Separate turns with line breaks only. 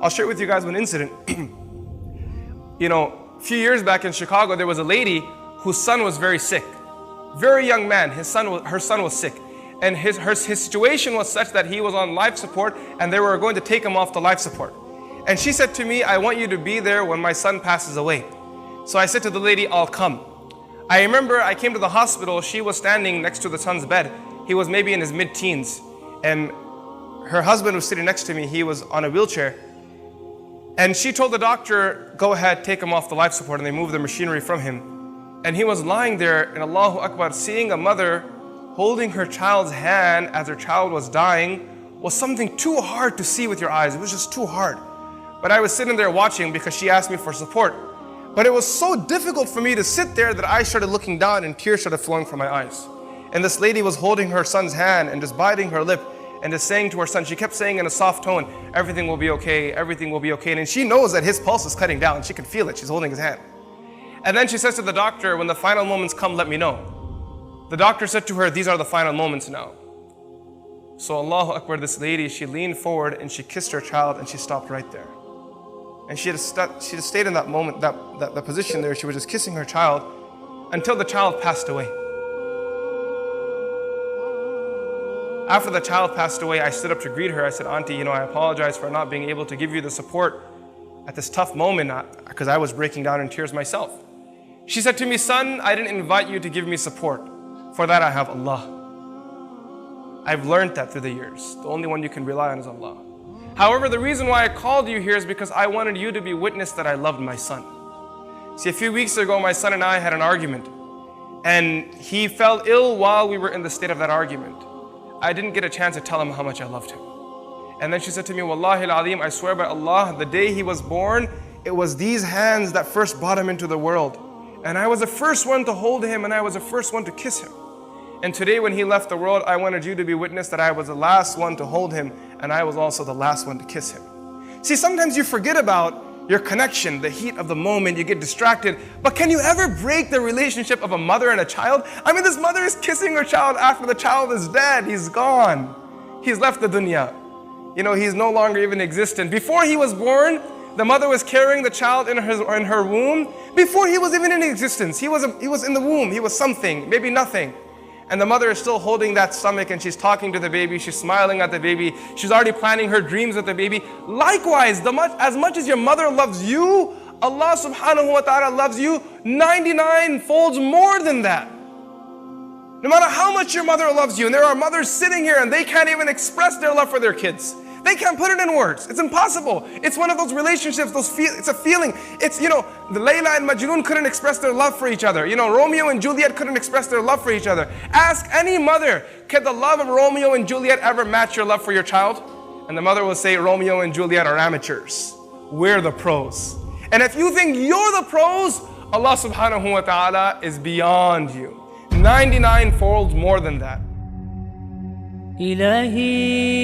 I'll share with you guys one incident. A few years back in Chicago, there was a lady whose son was very sick. Very young man, her son was sick. And his situation was such that he was on life support and they were going to take him off the life support. And she said to me, I want you to be there when my son passes away. So I said to the lady, I'll come. I remember I came to the hospital, she was standing next to the son's bed. He was maybe in his mid-teens. And her husband was sitting next to me, he was on a wheelchair. And she told the doctor, go ahead, take him off the life support, and they moved the machinery from him. And he was lying there, and Allahu Akbar, seeing a mother holding her child's hand as her child was dying was something too hard to see with your eyes. It was just too hard. But I was sitting there watching because she asked me for support. But it was so difficult for me to sit there that I started looking down and tears started flowing from my eyes. And this lady was holding her son's hand and just biting her lip and just saying to her son, she kept saying in a soft tone, everything will be okay, everything will be okay. And she knows that his pulse is cutting down. She can feel it. She's holding his hand. And then she says to the doctor, when the final moments come, let me know. The doctor said to her, these are the final moments now. So Allahu Akbar, this lady, she leaned forward and she kissed her child and she stopped right there. And she just stayed in that moment, that position there. She was just kissing her child until the child passed away. After the child passed away, I stood up to greet her. I said, Auntie, I apologize for not being able to give you the support at this tough moment because I was breaking down in tears myself. She said to me, son, I didn't invite you to give me support. For that I have Allah. I've learned that through the years. The only one you can rely on is Allah. However, the reason why I called you here is because I wanted you to be witness that I loved my son. See, a few weeks ago, my son and I had an argument. And he fell ill while we were in the state of that argument. I didn't get a chance to tell him how much I loved him. And then she said to me, Wallahi al-Azim, I swear by Allah, the day he was born, it was these hands that first brought him into the world. And I was the first one to hold him and I was the first one to kiss him. And today when he left the world, I wanted you to be witness that I was the last one to hold him and I was also the last one to kiss him. See, sometimes you forget about your connection, the heat of the moment, you get distracted. But can you ever break the relationship of a mother and a child? I mean, this mother is kissing her child after the child is dead. He's gone. He's left the dunya. He's no longer even existent. Before he was born, the mother was carrying the child in her womb. Before he was even in existence, he was in the womb. He was something, maybe nothing. And the mother is still holding that stomach and she's talking to the baby, she's smiling at the baby, she's already planning her dreams with the baby. Likewise, as much as your mother loves you, Allah subhanahu wa ta'ala loves you 99 folds more than that. No matter how much your mother loves you, and there are mothers sitting here and they can't even express their love for their kids. They can't put it in words. It's impossible. It's one of those relationships, it's a feeling. It's, the Layla and Majnun couldn't express their love for each other. Romeo and Juliet couldn't express their love for each other. Ask any mother, can the love of Romeo and Juliet ever match your love for your child? And the mother will say, Romeo and Juliet are amateurs. We're the pros. And if you think you're the pros, Allah subhanahu wa ta'ala is beyond you. 99 folds more than that.
إلهي